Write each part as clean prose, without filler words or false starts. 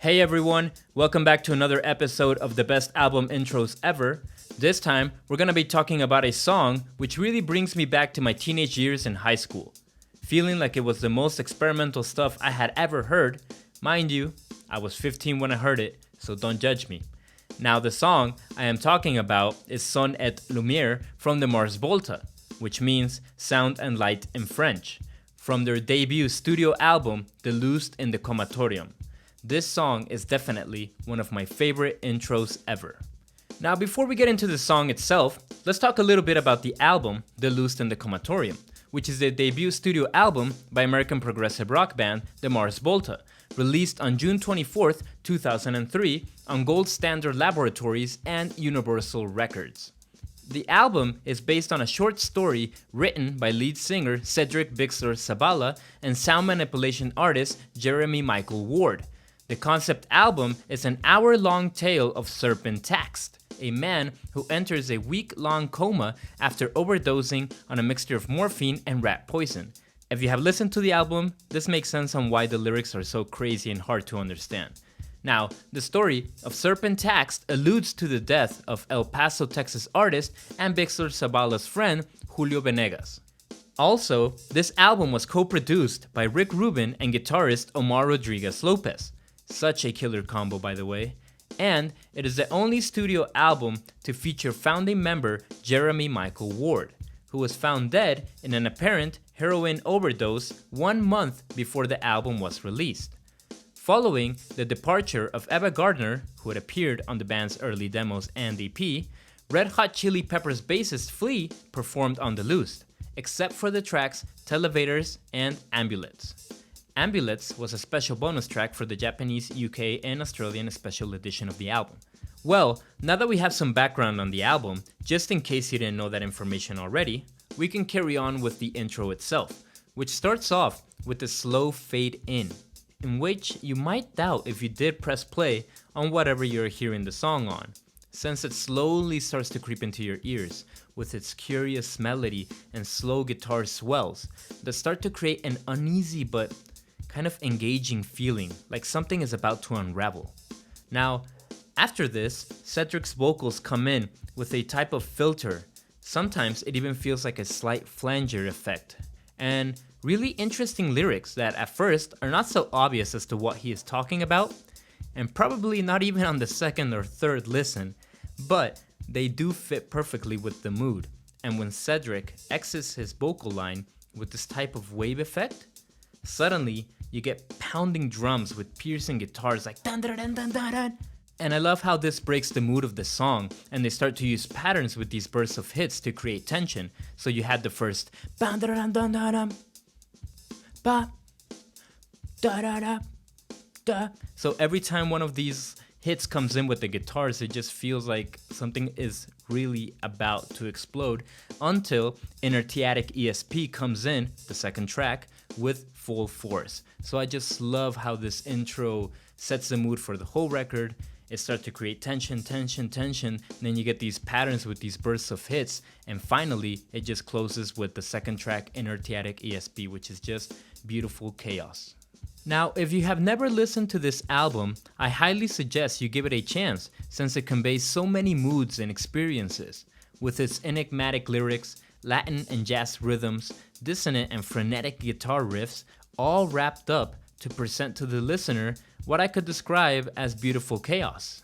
Hey everyone, welcome back to another episode of the best album intros ever. This time, we're gonna be talking about a song which really brings me back to my teenage years in high school. Feeling like it was the most experimental stuff I had ever heard. Mind you, I was 15 when I heard it, so don't judge me. Now the song I am talking about is Son et Lumière from the Mars Volta, which means sound and light in French, from their debut studio album, Loused in the Comatorium. This song is definitely one of my favorite intros ever. Now before we get into the song itself, let's talk a little bit about the album, Loused in the Comatorium, which is the debut studio album by American progressive rock band, the Mars Volta, released on June 24th, 2003 on Gold Standard Laboratories and Universal Records. The album is based on a short story written by lead singer Cedric Bixler Zabala and sound manipulation artist Jeremy Michael Ward. The concept album is an hour-long tale of Serpent Taxed, a man who enters a week-long coma after overdosing on a mixture of morphine and rat poison. If you have listened to the album, this makes sense on why the lyrics are so crazy and hard to understand. Now, the story of Serpent Taxed alludes to the death of El Paso, Texas artist and Bixler Zabala's friend, Julio Venegas. Also, this album was co-produced by Rick Rubin and guitarist Omar Rodriguez Lopez. Such a killer combo, by the way. And it is the only studio album to feature founding member Jeremy Michael Ward, who was found dead in an apparent heroin overdose 1 month before the album was released. Following the departure of Eva Gardner, who had appeared on the band's early demos and EP, Red Hot Chili Peppers bassist Flea performed on Loused, except for the tracks Televators and Ambulets. Ambulets was a special bonus track for the Japanese, UK, and Australian special edition of the album. Well, now that we have some background on the album, just in case you didn't know that information already, we can carry on with the intro itself, which starts off with a slow fade in which you might doubt if you did press play on whatever you're hearing the song on, since it slowly starts to creep into your ears with its curious melody and slow guitar swells that start to create an uneasy but kind of engaging feeling, like something is about to unravel. Now, after this, Cedric's vocals come in with a type of filter. Sometimes it even feels like a slight flanger effect, and really interesting lyrics that at first are not so obvious as to what he is talking about, and probably not even on the second or third listen, but they do fit perfectly with the mood. And when Cedric exits his vocal line with this type of wave effect, suddenly you get pounding drums with piercing guitars like dun dun dun dun dun dun. And I love how this breaks the mood of the song, and they start to use patterns with these bursts of hits to create tension. So you had the first dun dun dun dun dun dun, ba da da da da. So every time one of these hits comes in with the guitars, it just feels like something is really about to explode until Inertiatic ESP comes in, the second track, with full force. So I just love how this intro sets the mood for the whole record. It starts to create tension, tension, tension, and then you get these patterns with these bursts of hits, and finally it just closes with the second track, Inertiatic ESP, which is just beautiful chaos. Now, if you have never listened to this album, I highly suggest you give it a chance, since it conveys so many moods and experiences. With its enigmatic lyrics, Latin and jazz rhythms, dissonant and frenetic guitar riffs, all wrapped up to present to the listener what I could describe as beautiful chaos.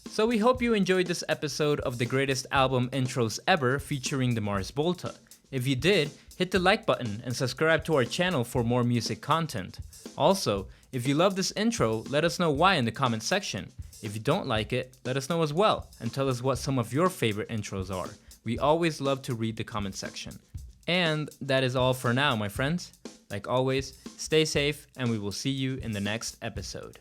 So we hope you enjoyed this episode of the greatest album intros ever featuring the Mars Volta. If you did, hit the like button and subscribe to our channel for more music content. Also, if you love this intro, let us know why in the comment section. If you don't like it, let us know as well, and tell us what some of your favorite intros are. We always love to read the comment section. And that is all for now, my friends. Like always, stay safe, and we will see you in the next episode.